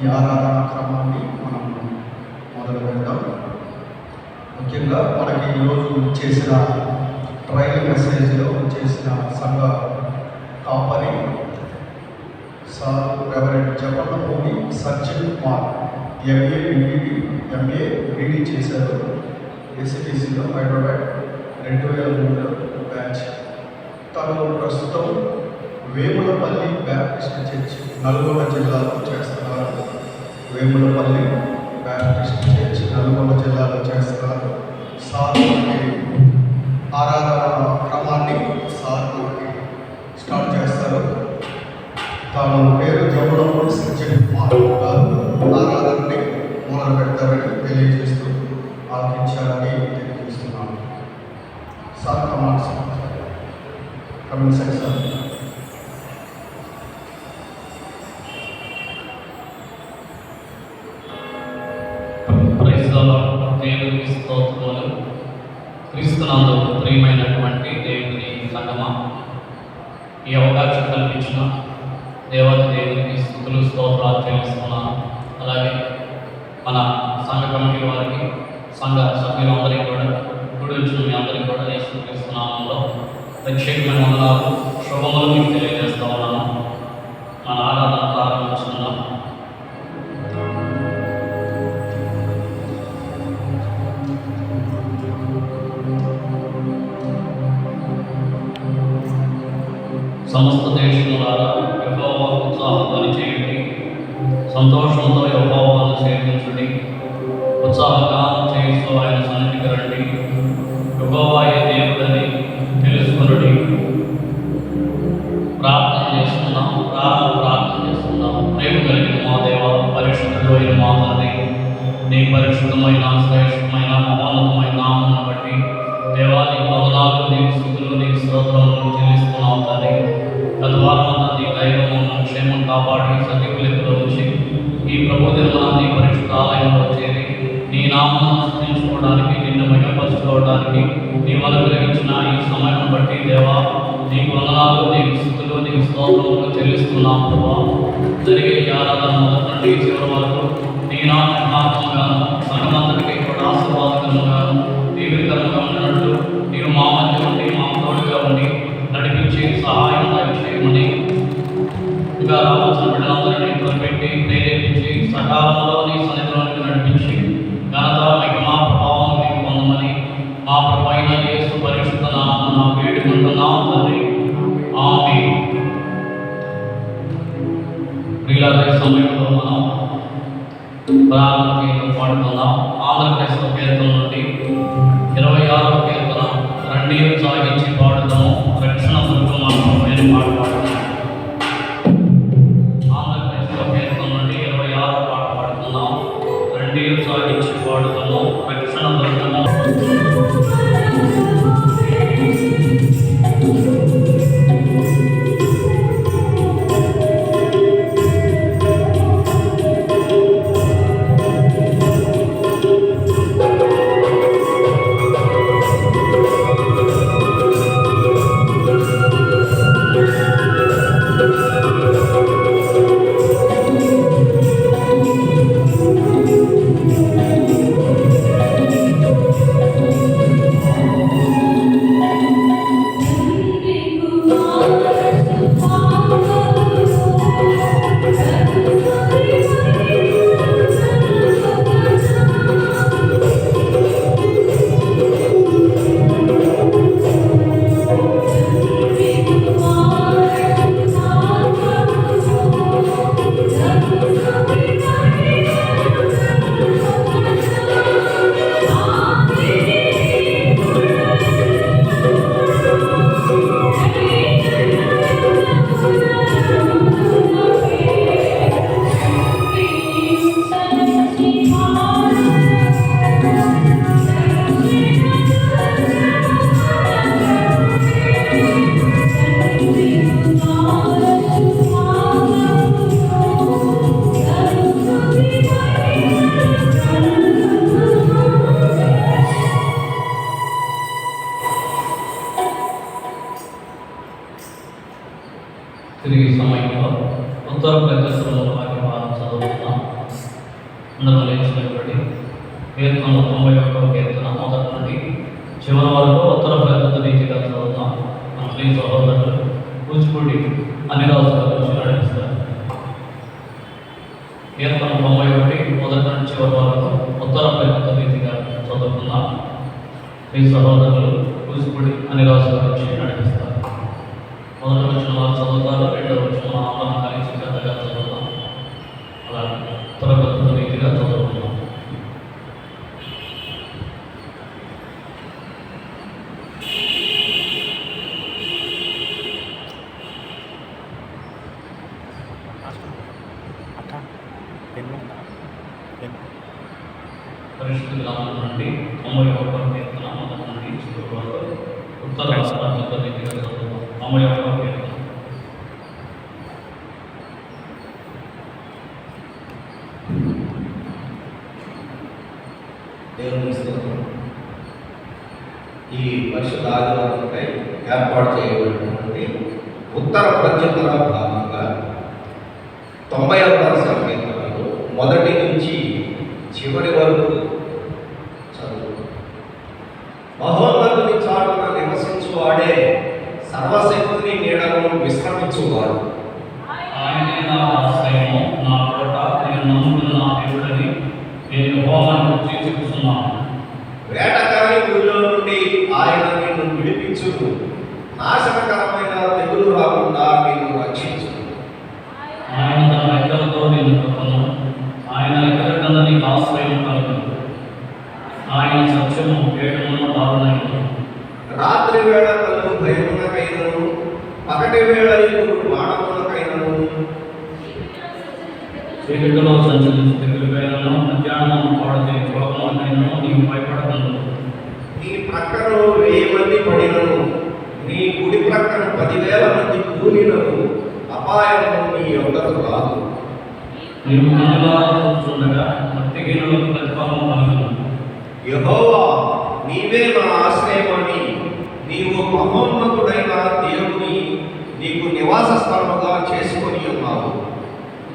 ఈ ఆరాధనా క్రమాన్ని మనం మొదలు పెడదాం. ముఖ్యంగా మనకి ఈరోజు చేసిన ట్రయల్ మెసేజ్లో చేసిన సంఘ కాపరి sir reverend Japannapudi Sajjan Kumar MA BD చేశారు. ఎస్సిటిసిలో హైదరాబాద్ 2003 బ్యాచ్. తను ప్రస్తుతం వేములపల్లి బ్యాప్టిస్ట్ చర్చ్ నల్గొండ జిల్లాలో చేస్తున్నారు. వేములపల్లి బ్యాప్టిస్ట్ చర్చ్ నల్గొండ జిల్లాలో చేస్తున్నారు. సార్ ఆరాధన క్రమాన్ని సార్ స్టార్ట్ చేస్తారు. తాను పేరు జపన్నపూడి సజ్జన్ కుమార్ గారు ఆరాధనని మొదలు పెడతారని తెలియజేస్తూ ఆలోచించాలని తెలియజేస్తున్నాను. Sir command coming section. దేవునికి స్తోత్రములు. క్రీస్తునందు ప్రియమైనటువంటి దేవుని సంగమా, ఈ అవకాశం కల్పించిన దేవత దేవునికి స్తుతులు స్తోత్రాలు చెల్లిస్తున్నాను. అలాగే మన సంఘ కమిటీ వారికి, సంఘ సభ్యులందరికీ కూడా, గుడి వచ్చిన మీ అందరికీ కూడా యేసుక్రీస్తునామంలో ప్రత్యేకమైన వందనాలు, శుభములు మీకు తెలియజేస్తా ఉన్నాను. మన ఆరాధన ప్రారంభించుకున్నాం. సమస్త దేశములారా యెహోవా ఉత్సాహధ్వని చేయండి, సంతోషంతో యెహోవాను సేవించుడి, ఉత్సాహగానం చేస్తూ ఆయన సన్నిధికి రండి. యెహోవాయే దేవుడని తెలుసుకొనుడి. ప్రార్థన చేస్తున్నాం. ప్రేమ కలిగిన మా దేవ, పరిశుద్ధుడు అయిన మా తండ్రి, నీ పరిశుద్ధమైన శ్రేష్టమైన మహోన్నతమైన నామమును బట్టి దేవా నీ వందనాలు, నీ స్తుతులు, నీ స్తోత్రములు చెల్లిస్తున్నాం తండ్రి. గత వారమంతా నీ దైవము క్షేమం కాపాడి సజీవులెక్కలో వచ్చి ఈ ప్రభుదిన నీ పరిశుద్ధ ఆలయంలో చేరి నీ నామమును స్తుతించుకోవడానికి, నిన్ను మహిమపరచుకోవడానికి నీ వల్ల గ్రహించిన ఈ సమయం బట్టి దేవా నీకు వందనాలు, నీకు స్తుతులు, నీకు స్తోత్రములు చెల్లిస్తున్నాం ప్రభా. జరిగే ఈ ఆరాధన మొదటి నుండి చివరి వరకు నీ నామముగాను సంఘమంతటికి కూడా ఆశీర్వాదకరముగాను దీవెనకరంగా ఉన్నట్లు నీవు మా మధ్య ఉండి మా తోడుగా ఉండి నడిపించి సహాయం చేయమని, ఇంకా రావాల్సిన బిడ్డలందరినీ తలపెట్టి ప్రేరేపించి సకాలంలో నీ సన్నిధిలోనికి నడిపించి ఘనత మహిమా ప్రభావం మీకు పొందమని మా ప్రభైన యేసు పరిశుద్ధ నామమున వేడుకుంటున్నాం తండ్రి. ఆమేన్. ప్రియులారా, ఈ సమయంలో మనం ప్రారంభ కీర్తన పాడుకుందాం. ఆంధ్రప్రదేశ్లో కీర్తన నుండి 26వ కీర్తన రండీరు సాగించి పాడుతాము. రక్షణ కొరకు మనం పాట పాడుతాం. ఆంధ్రప్రదేశ్లో కీర్తన నుండి 26వ పాట పాడుతున్నాం. రండీరు సాగించి పాడుతాము. రక్షణ కొరకు తిరిగి సమయంలో ఉత్తర ప్రదేశంలో వాక్య భాగం చదువుతున్నాం. అందరూ లేచినటువంటి కీర్తన 91వ కీర్తన మొదటి నుండి చివరి వరకు ఉత్తర ప్రగతి రీతిగా చదువుతాం. మన శ్రీ సహోదరులు కూచిపూడి అనిరాజు గారు వచ్చి నడిపిస్తారు. కీర్తన 91 మొదటి నుండి చివరి వరకు ఉత్తర ప్రగతి రీతిగా చదువుకుందాం. శ్రీ సహోదరులు కూచిపూడి అనిరాజు గారు వచ్చి నడిపిస్తారు. మొదటి వచ్చిన వారు చదువుతారు, రెండవ వచ్చిన అందరం కలిసి పెద్దగా చదువుతాం. అలా ఉత్తర ప్రగతి రీతిగా చదువుకుందాం. పరిశుద్ధ గ్రంథం నుండి 91వ కీర్తన మొదటి నుండి చివరి వరకు ఉత్తర ప్రగతి రీతిగా చదువుతాం. 91వ కీర్తన. దేవుని స్తోత్రం. ఈ పరిశుద్ధ ఆదివారంపై ఏర్పాటు చేయబడినటువంటి ఉత్తర ప్రత్యుత్తర భాగంగా 90వ సంకీర్తనలు మొదటి నుంచి చివరి వరకు చదువు. మహోన్నతుని చాటున నివసించువాడే సర్వశక్తిని నీడను విశ్రమించువాడు. ఆయనే నా ఆశ్రయము, నా కోట, నేను నమ్ముకున్న నా దేవుడని నేను యెహోవాను గురించి చెబుతున్నాను. వేటగాని ఊరిలో నుండి ఆయన నిన్ను విడిపించును, నాశనకరమైన తెగులు రాకుండా నిన్ను రక్షించును. ఆయన తన రెక్కలతో నిన్ను కప్పును, ఆయన రెక్కల కింద నీకు ఆశ్రయం కలుగును. ఆయన సత్యము వేటమును దారుణైనది. రాత్రి వేళ కలుగు భయమునకైనను, పగటి వేళ ఇప్పుడు బాణమునకైనను, చీకటిలో సంచరించు తెగులుకైనను, మధ్యాహ్నం పాడుతే రోగములకైనను నీవు భయపడకుండా. నీ ప్రక్కన 1000 మంది పడినను, నీ కుడి ప్రక్కన 10,000 మంది కూలినను, అపాయము నీ యొద్దకు రాదు. నీవు కన్నులారా చూస్తుండగా భక్తిహీనులకు ప్రతిఫలము కలుగును. యెహోవా నీవే నా ఆశ్రయమని, నీవు మహోన్నతుడైన దేవుని నీకు నివాస స్థలముగా చేసుకొని ఉన్నావు.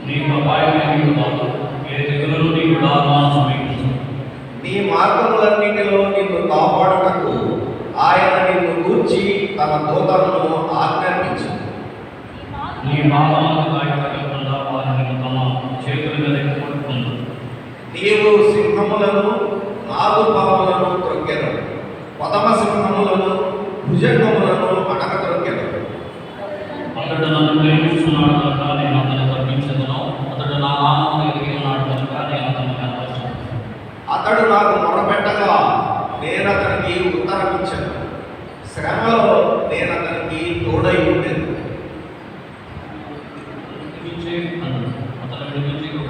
నీకు అపాయమేమీ కాదు, ఏ తెగులను నీకు దారుణాన్ని సమీపించు. నీ మార్గములన్నిటిలో నిన్ను కాపాడుటకు ఆయన నిన్ను గూర్చి తన దూతలను ఆజ్ఞాపించు. నీ పాదములకు గాయం తగలకుండా వారిని తమ చేతుల మీద పట్టుకుందు. నీవు సింహములను, నాగుపాములను త్రొక్కెను, పదమ సింహములను, భుజంగములను అణగత్రొక్కెను. అతడు నన్ను ప్రేమిస్తున్నాడు కనుక నేను అతన్ని తప్పించదును. అతడు నా నామమును ఎరిగి ఉన్నాడు కనుక నేను అతన్ని కనపరచును. అతడు నాకు మొరపెట్టగా నేను అతనికి ఉత్తరమిచ్చాను, శ్రమలో నేను అతనికి తోడై ఉండేది.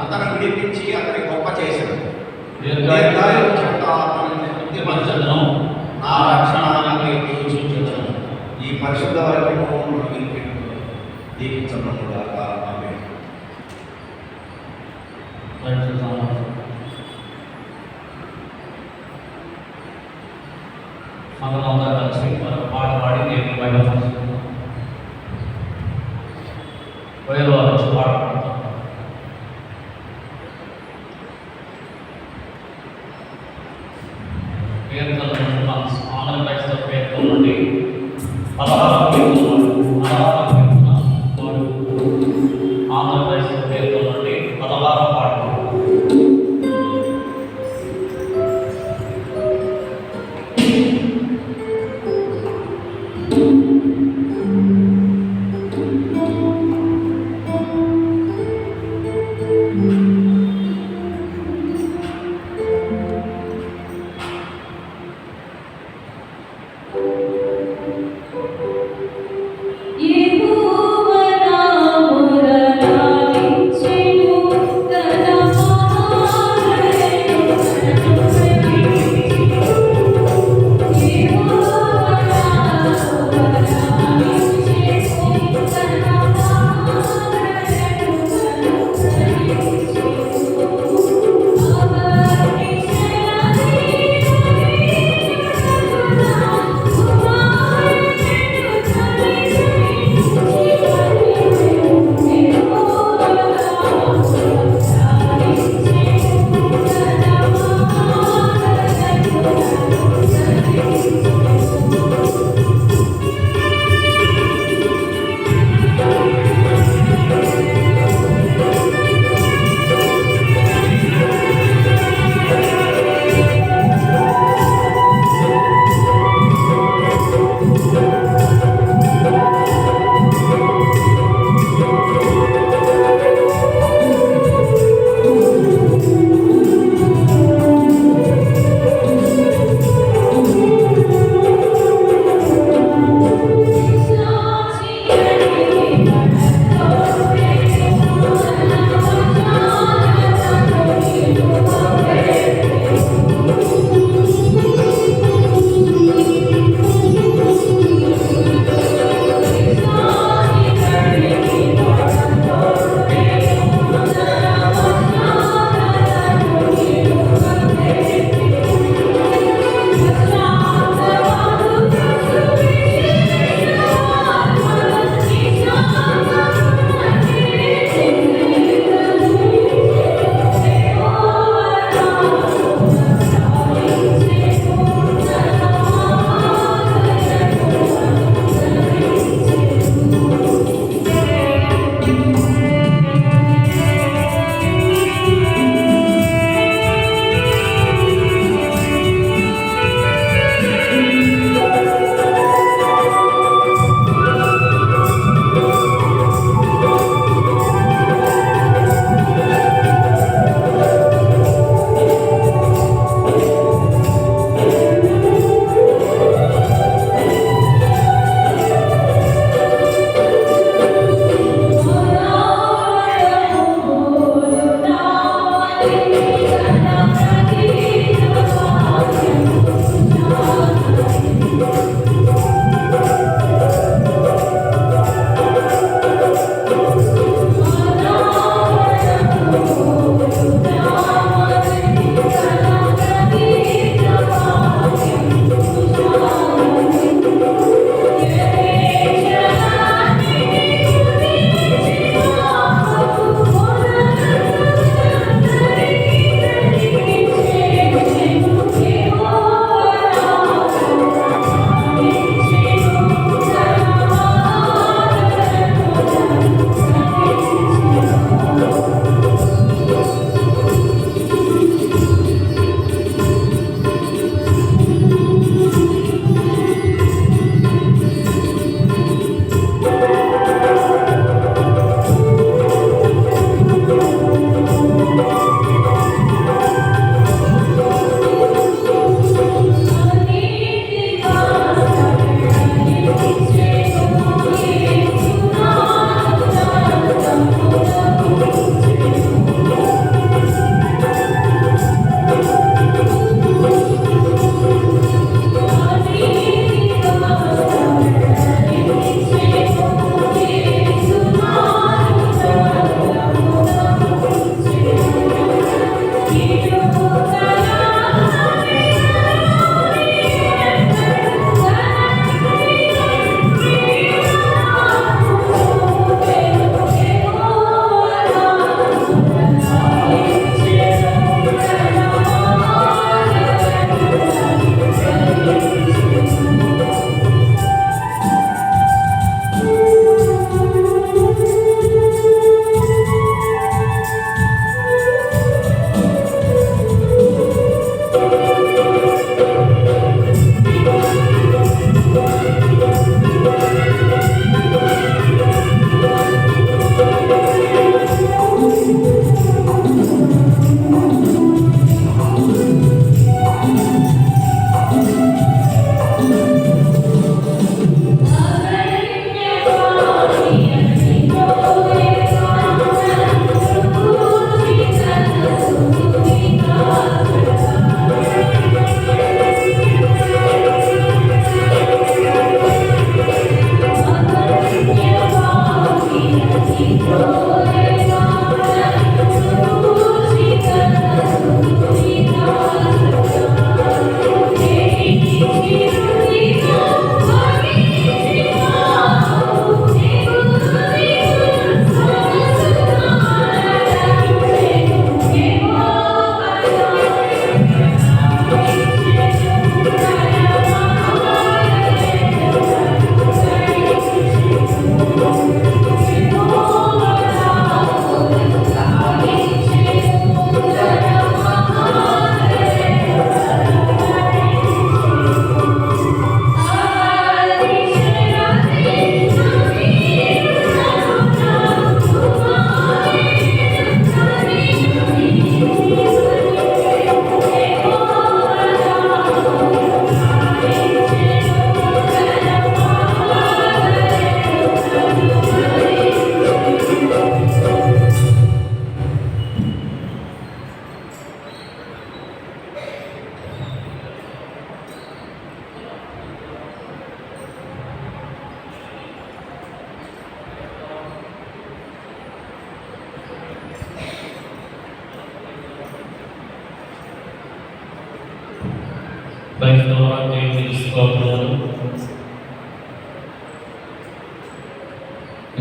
అతను విడిపించి అతని గొప్ప చేశాడు. దీర్ఘాయువు చేత అతనిని తృప్తిపరచెదను, నా రక్షణ నీకు సూచించును. ఈ పరిశుద్ధ వాక్యము దీవించబడుగాక. ఆమేన్. సంగమంతా కలిసి మరొక పాట పాడి దేవుని బయటపరుచుకుందాం. వేరే వారు వచ్చి పాట పాడతారు. ఆంధ్ర క్రైస్తవ కీర్తన నుండి 16వ కీర్తన, ఆంధ్ర క్రైస్తవ కీర్తన నుండి 16వ పాట. యెహోవా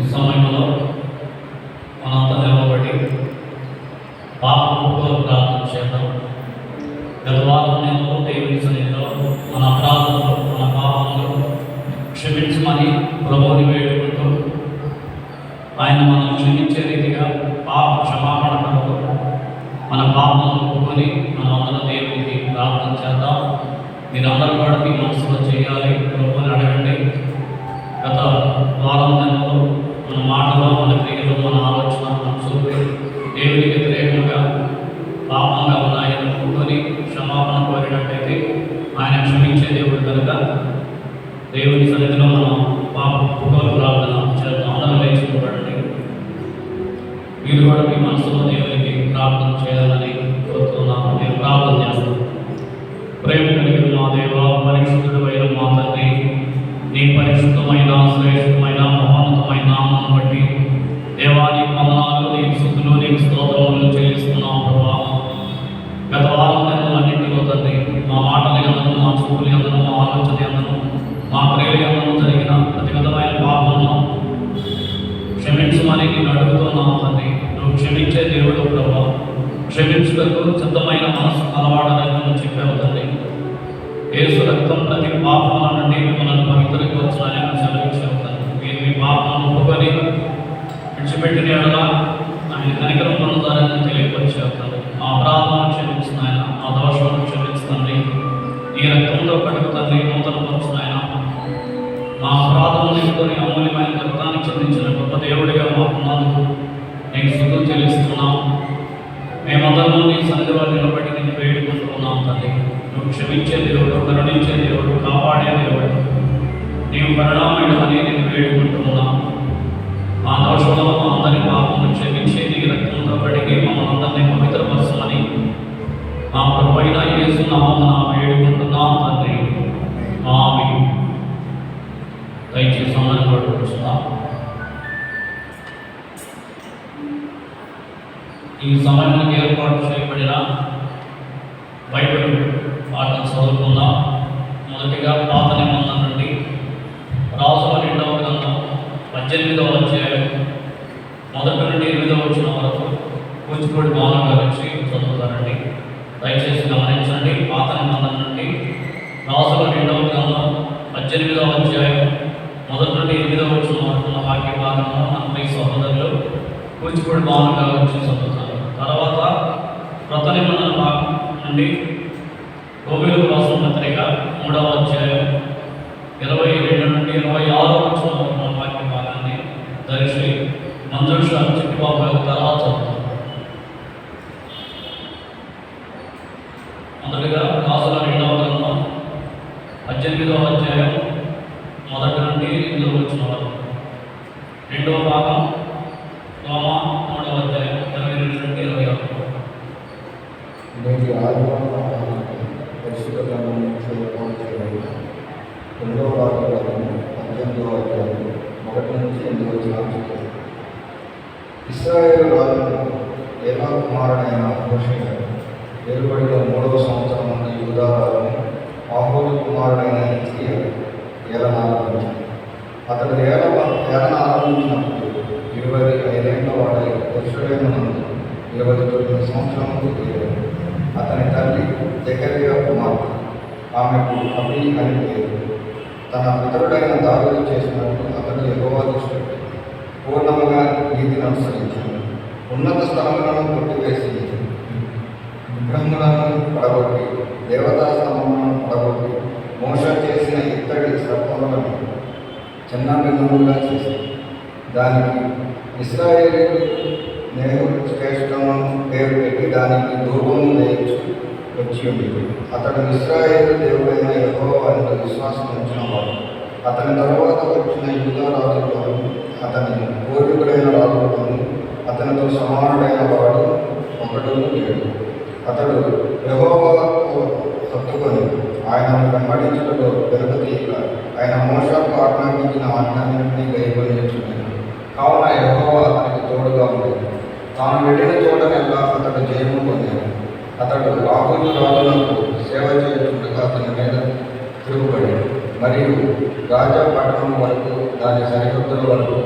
ఈ సమయంలో మనంతా నిలబడి పాపంతో ప్రార్థన చేద్దాం. గత వారం నేను దేవుని సన్నిధిలో మన అపరాధంలో మన పాపంలో క్షమించమని ప్రభువుని వేడుకుంటూ ఆయన మనం క్షమించే రీతిగా పాప క్షమాపణ కొరకు మన పాపం ఒప్పుకొని మనం అందరూ దేవునికి ప్రార్థన చేద్దాం. మీరు అందరూ కూడా మీ మనసులో చేయాలి, ప్రభువుని అడగండి. గత వారం నెలలో మన మాటలో మన క్రియలు మన ఆలోచన మన చూపు దేవునికి వ్యతిరేకంగా పాపంగా ఉన్నాయని ఒప్పుకొని క్షమాపణ కోరినట్టయితే ఆయన క్షమించే దేవుడు కనుక దేవుని సన్నిధిలో మనం పాప ఒప్పుకొని ప్రార్థన చేద్దాం. అందరూ నేర్చుకోబడండి. మీరు కూడా మీ మనసులో దేవునికి ప్రార్థన చేయాలని కోరుతున్నాము. నేను ప్రార్థన చేస్తాను. ప్రేమ కలిగిన మా దేవ, పరిశుద్ధుడైన మా తండ్రి, నీ పరిశుద్ధమైన శ్రేష్టమైన మహోన్నతమైన నామమును బట్టి దేవాని వందనాలు, నీకు స్తుతులు, నీకు స్తోత్రములు చెల్లిస్తున్నాం ప్రభా. గత వారం నెలలన్నింటిలో తండ్రి మా మాటలు అందరూ, మా చూపులు అందరూ, మా ఆలోచన అందరూ, మా క్రియలు అందరూ జరిగిన ప్రతి విధమైన పాపలను క్షమించమని నేను అడుగుతున్నాను తండ్రి. నువ్వు క్షమించే దేవుడు ప్రభా. క్షమించుటకు సిద్ధమైన మనసు అలవాడని చెప్పావు తండ్రి. యేసు రక్తం ప్రతి పాపముల నుండి మిమ్మల్ని పవిత్రకి వచ్చానని సెలవించావు తండ్రి. మీరు మీ పాపలను ఒప్పుకొని విడిచిపెట్టిన ఎడల ఆయన కనికరం పొందుతారని తెలియపరిచావు తండ్రి. మా అపరాధములను క్షమించిన ఆయన, మా దోషాలను క్షమించండి. నీ రక్తంలో కడుగు తండ్రి, నూతన పరుచిన ఆయన మా అపరాధములు నిలుపుకొని అమూల్యమైన రక్తాన్ని చెందించిన గొప్ప దేవుడిగా మాకున్నందుకు నీకు స్తుతులు చెల్లిస్తున్నాం. మేమందరూ నీ సన్నిధిలో నిలబడి నేను వేడుకుంటున్నాం తండ్రి. నువ్వు క్షమించే దేవుడు, కరుణించే దేవుడు, కాపాడే దేవుడు, నీవు కరుణామయుడమని నేను వేడుకుంటున్నాం. మా దోషంలో మా అందరి పాపమును క్షమించి నీ రక్తంలో కడిగి మమ్మల్ని అందరినీ పవిత్రపరచమని మా ప్రభువైన యేసు నామమున వేడుకుంటున్నాం తండ్రి. ఆమేన్. దయచేసి అందరూ కూడా కూర్చున్నాం. ఈ సమయానికి ఏర్పాటు చేయబడిన బైబిల్ పాఠం చదువుకుందాం. మొదటిగా పాత నిబంధన నుండి రాజుల 2వ గ్రంథం 18వ అధ్యాయం 1 నుండి 8వ వచనం వరకు కూచిపూడి భావన గారు వచ్చి చదువుతారండి. దయచేసి గమనించండి. పాత నిబంధన నుండి రాజుల 2వ గ్రంథం 18వ అధ్యాయం 1 నుండి 8వ వచనం వరకు ఉన్న వాక్య భాగంలో మన సహోదరులు కూచిపూడి భావన గారు వచ్చి చదువుతారు. తర్వాత క్రొత్త నిబంధన భాగం నుండి రోమీయులకు రాసిన పత్రిక 3వ అధ్యాయం 22 నుండి 26వ వచనం వరకు ఉన్న వాక్య భాగాన్ని దర్శి మంజుష చిట్టిబాబు గారు తర్వాత చదువుతారు. మొదటిగా రాజుల 2వ గ్రంథం 18వ అధ్యాయం 1 నుండి 8వ వచనం వరకు, 2వ భాగం రోమా 3వ అధ్యాయం 22 నుండి 26 వరకు. నేటి ఆదివారం పరిశుద్ధ గ్రంథం రెండవ భాగంలో 18వ అధ్యాయం 1 నుంచి 8వ వచనాలు. ఇశ్రాయేలు రాజును ఏలా కుమారుడైన హోషేయ ఏలుబడిన 3వ సంవత్సరం నుండి యూదా రాజును ఆహోరు కుమారుడైన హిజ్కియా ఏలనారంభించాడు. అతడు ఏలన ఆరంభించినప్పుడు 25 ఏళ్ల వాడై యెరూషలేమునందు 29 సంవత్సరములు తీరాడు. అతని తల్లి జకర్యా కుమార్తె, ఆమెకు అబీ అని పేరు. తన పితరుడైన దావీదు చేసినట్టు అతడు యెహోవా దృష్టికి పూర్ణముగా నీతిని అనుసరించాడు. ఉన్నత స్థలములను కొట్టివేసి విగ్రహములను పడగొట్టి దేవతా స్తంభములను పడగొట్టి మోషే చేసిన ఇత్తడి సర్పములను చిన్న భిన్నములుగా చేసి దానికి ఇశ్రాయేలీయులు నేను శ్రేష్టము పేరు పెట్టి దానికి ధూపము వేయచ్చు వచ్చి ఉంది. అతడు ఇశ్రాయేలు దేవుడైన యెహోవా అని విశ్వాసం ఉంచినవాడు. అతని తరువాత వచ్చిన యూదా రాజులను అతని పూర్వీకుడైన రాజులను అతనితో సమానుడైన వాడు ఒకడు లేడు. అతడు యెహోవాకు హత్తుకొని ఆయనను వెంబడించుటలో వెనుకతీయక ఆయన మోషేకు ఆజ్ఞాపించిన ఆజ్ఞలన్నింటినీ గైకొనిచున్నాడు. కావున యెహోవా అతనికి తోడుగా ఉండేది. తాను వెళ్ళిన చోటనెల్లా అతడు జయము పొందాడు. అతడు రాహులు రాజులకు సేవ చేయుచుండగా అతని మీద తిరుగుబడి మరియు గాజా పట్టణం వరకు దాని సరిహద్దుల వరకు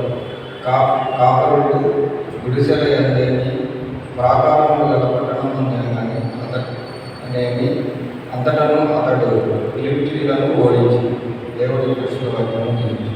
కాపరుడు గుడిసెల అందేమి ప్రాకారము గల పట్టణం అనేమి అంతటను అతడు ఫిలిష్తీయులను ఓడించి దేవుడి దృష్టిలో వాక్యము నిలిచి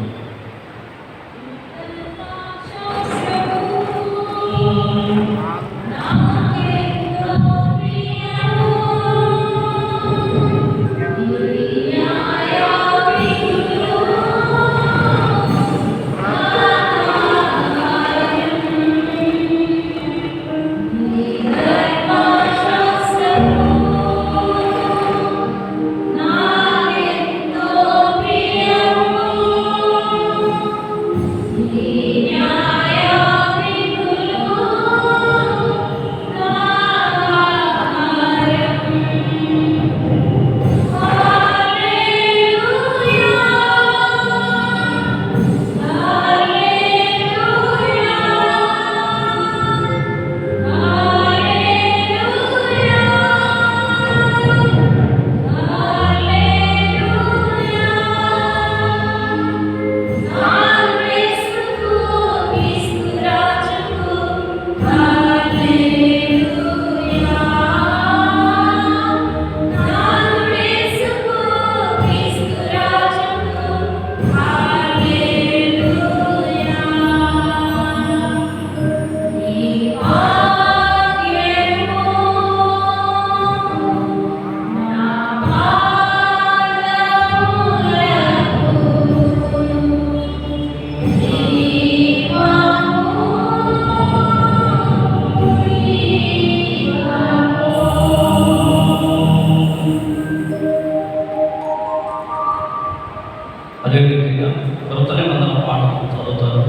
అదేవిధంగా కృతజ్ఞ వందన పాఠం చదువుతారు.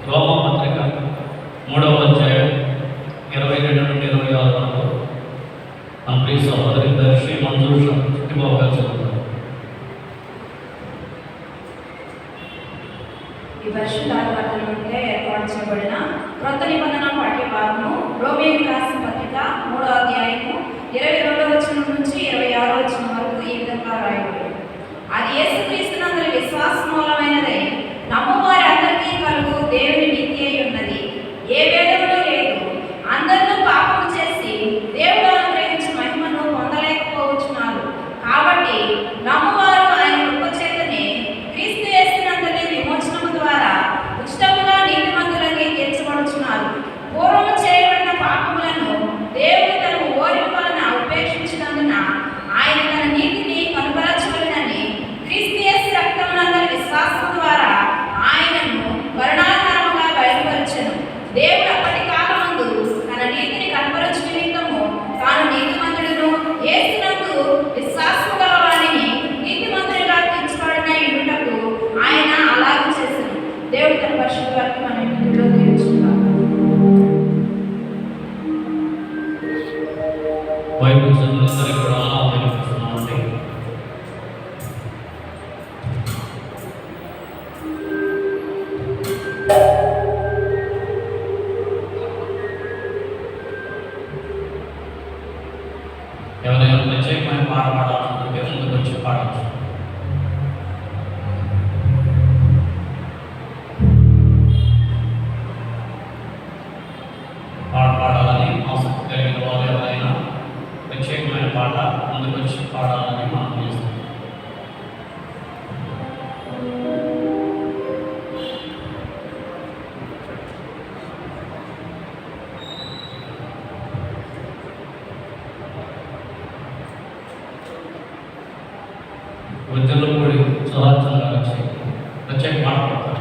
రోమా పత్రిక 3వ అధ్యాయం 22 నుండి 26 వరకు మన ప్రియ సహోదరి దర్శి మంజూష చిట్టిబాబు గారు చదువుతారు. ఈ పరిశుద్ధ ఆదివారం నుండి ఏర్పాటు చేయబడిన క్రొత్త నిబంధన పాఠ్య భాగము రోమేయులకు రాసిన పత్రిక 3వ అధ్యాయము 22వ వచనం నుంచి 26వ వచనం వరకు ఈ విధంగా రాయబడింది. అది యేసుక్రీస్తునందరి విశ్వాస మూలమైనదై నమ్మువారి అందరికీ కలుగు దేవుని నీతి అయి ఉన్నది. ఏ భేదములు లేదు. అందరూ పాపము చేసి దేవుడు అనుగ్రహించిన మహిమను పొందలేకపోవచ్చున్నారు. కాబట్టి నమ్మువారు ఆయన కృపచేతనే క్రీస్తు యేసునందరి విమోచనము ద్వారా ఉచితముగా నీతిమంతులకి తీర్చబడుచున్నారు. పూర్వము చేయబడిన పాపములను దేవుడు తన ఓర్పు వలన ఉపేక్షించినందున ఆయన తన నీతిని కనుపరచవలెనని క్రీస్తు యేసు రక్తమునందరి విశ్వాసము ద్వారా ఆయనను కరుణాకరముగా బయలుపరచెను. దేవుడు అప్పటి కాలమందు తన నీతిని కనపరచు నిమిత్తము తాను నీతిమంతుడును యేసునందు విశ్వాసము గల వారిని నీతిమంతులుగా తీర్చబడిన ఉండుటకు ఆయన అలాగే చేశాను. దేవుడు తన పరిశుద్ధ వాక్యం మన ఇంటిలో దీవించుగాక. బైబిల్ చదువుతారు కూడా తెలియజేస్తున్నామండి. ఎవరైనా ప్రత్యేకమైన పాట పాడాలనుకుంటే ముందుకు వచ్చి పాడవచ్చు. పాట పాడాలని ఆసక్తి కలిగిన వారు ఎవరైనా ప్రత్యేకమైన పాట ముందుకు వచ్చి పాడాలని మనం చేస్తాం. వృద్ధులు కూడి సుహార్చనగా వచ్చి ప్రత్యేక పాట పాడతారు.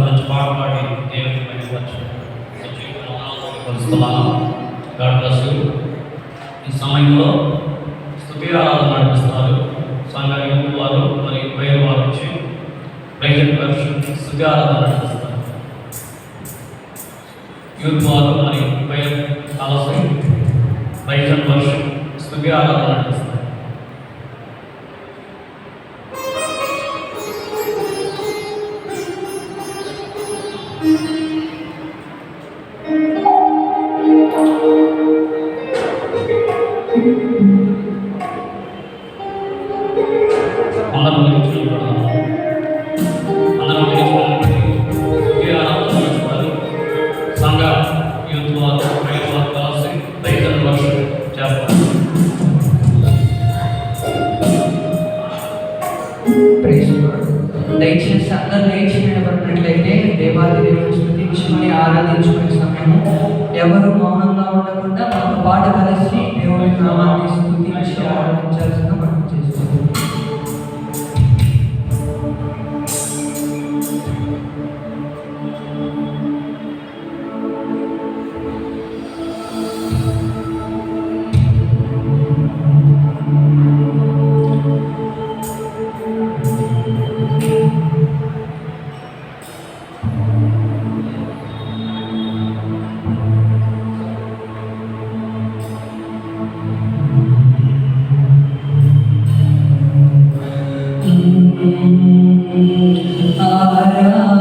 మంచి పాట పాడి దేవుని మహిమపరచు. God bless you. ఈ సమయంలో స్తుతి ఆరాధన నడిపిస్తారు. సంఘ యూత్ వారు మరియు ప్రేయర్ వారు వచ్చి ప్రైజ్ వర్షిప్ స్తుతి ఆరాధన నడిపిస్తారు. యూత్ వారు మరియు ప్రేయర్ కలిసి ప్రైజ్ వర్షిప్ స్తుతి ఆరాధన నడిపిస్తారు. దయచేసి అందరూ లేచి నిలబడినట్లయితే దేవాది దేవుని స్తుతించుకొని ఆరాధించుకునే సమయము ఎవరు మౌనంగా ఉండకుండా ఒక పాట కలిసి దేవుని నామాన్ని స్తుతించి ఆరాధించాల్సిన మనం చేస్తున్నాం. ఆరాధనా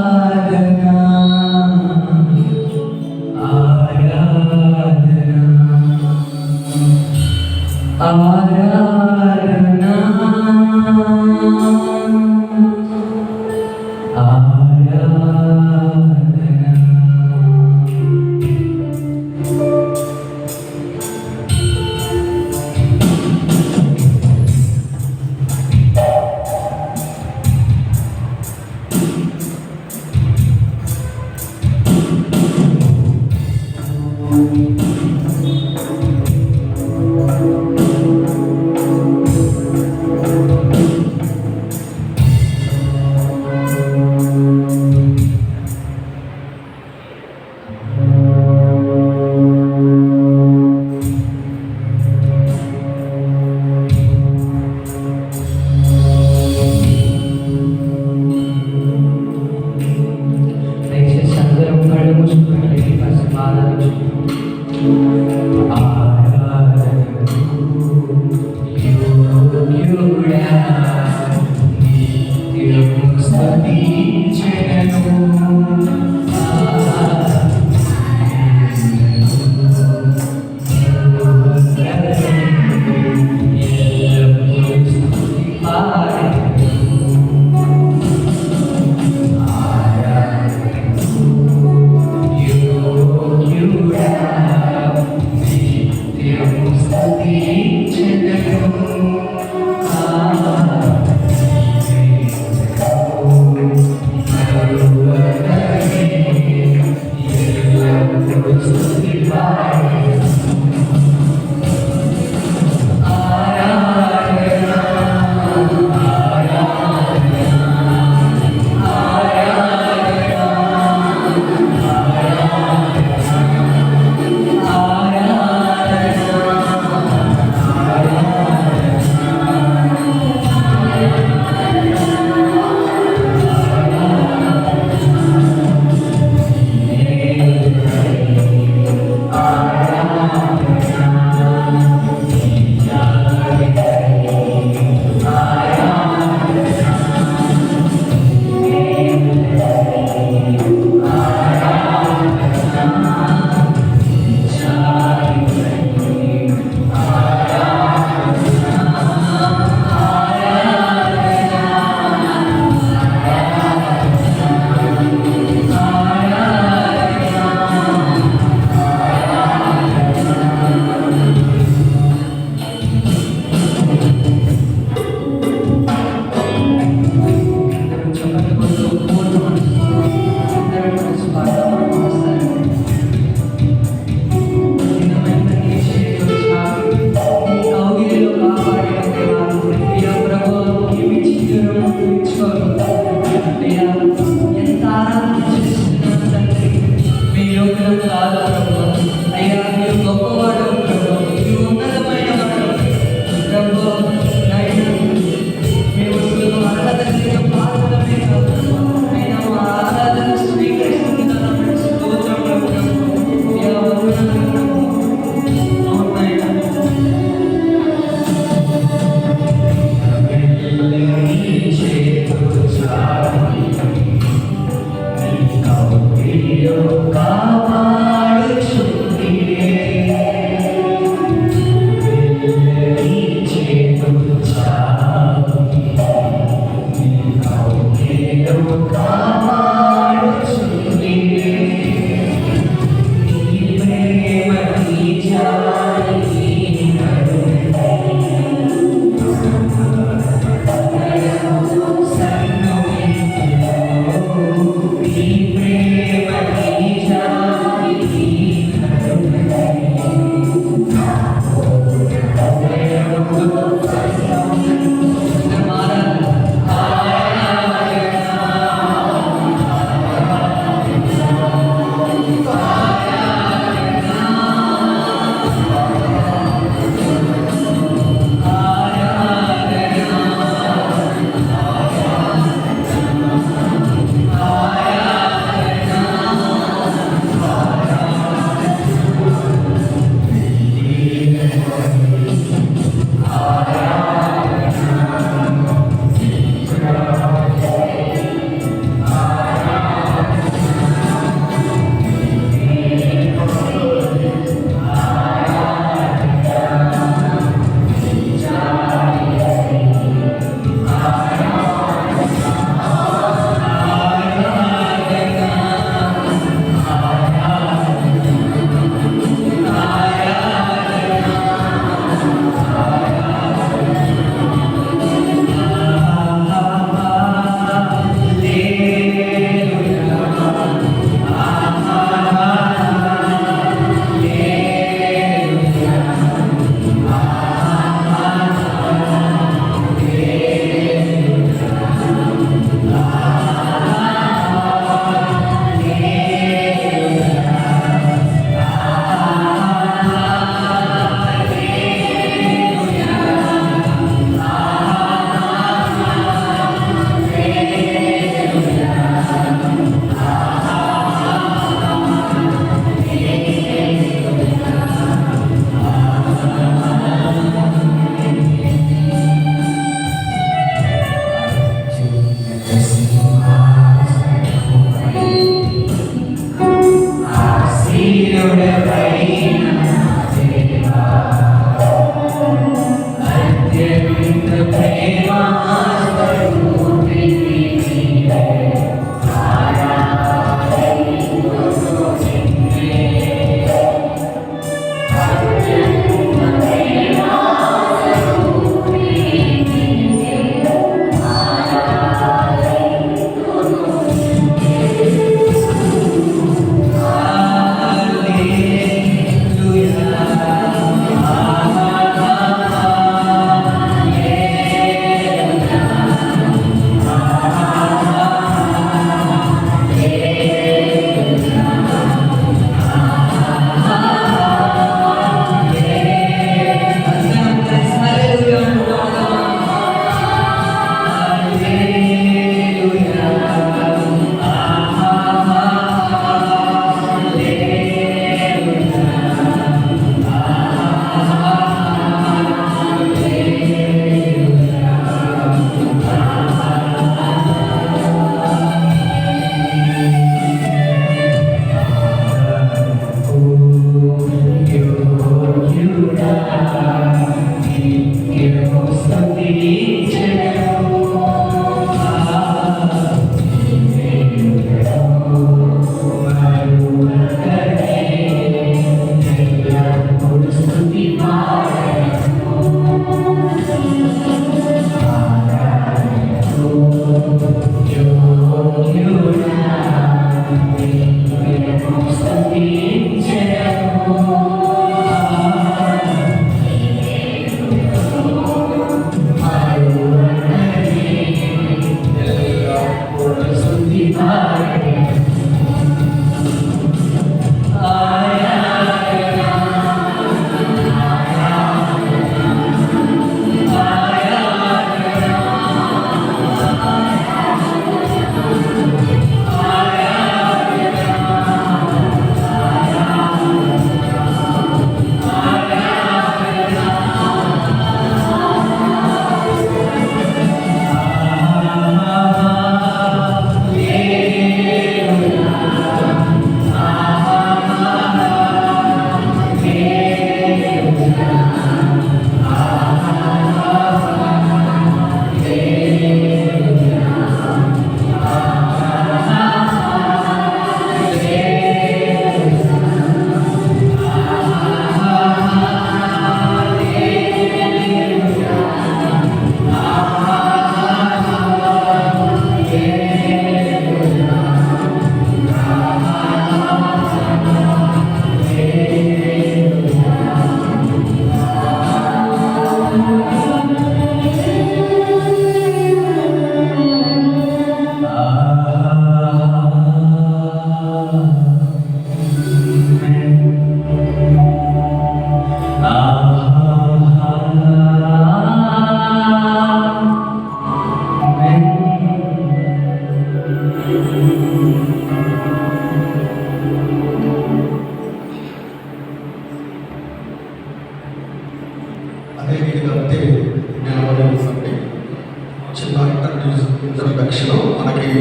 ఇంట్రడక్షన్ మనకి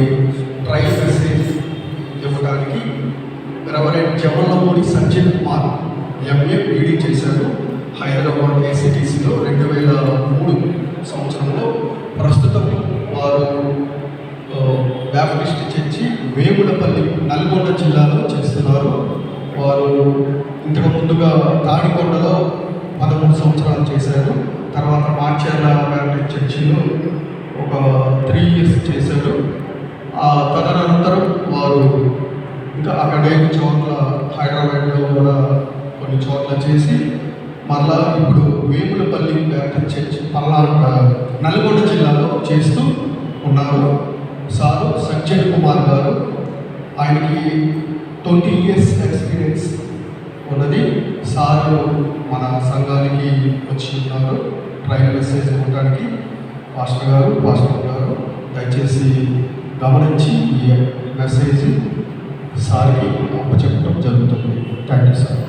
ట్రైల్ మెసేజ్ ఇవ్వడానికి reverend Jawaharlal Sanjay Kumar MA BD చేశారు హైదరాబాద్ ఏసీటీసీలో 2003 సంవత్సరంలో. ప్రస్తుతం వారు బ్యాప్టిస్ట్ చర్చి వేములపల్లి నల్గొండ జిల్లాలో చేస్తున్నారు. వారు ఇంతకు ముందుగా తాడికొండలో 13 సంవత్సరాలు చేశారు. తర్వాత మార్చర్ల బ్యాప్టిస్ట్ చర్చిలో ఒక 3 years చేశారు. తదనంతరం వారు ఇంకా అక్కడే చోట్ల హైదరాబాద్లో కూడా కొన్ని చోట్ల చేసి మళ్ళా ఇప్పుడు వేములపల్లి బ్యాప్టిస్ట్ చర్చ్ నల్గొండ జిల్లాలో చేస్తూ ఉన్నారు. సారు సంజయ్ కుమార్ గారు, ఆయనకి 20 years ఎక్స్పీరియన్స్ ఉన్నది. సారు మన సంఘానికి వచ్చి ఉన్నారు ట్రైల్ మెసేజ్ ఇవ్వడానికి. పాస్టర్ గారు దయచేసి గమనించి ఈ మెసేజ్ సార్కి అప్పచెప్పడం జరుగుతుంది. Thank you sir.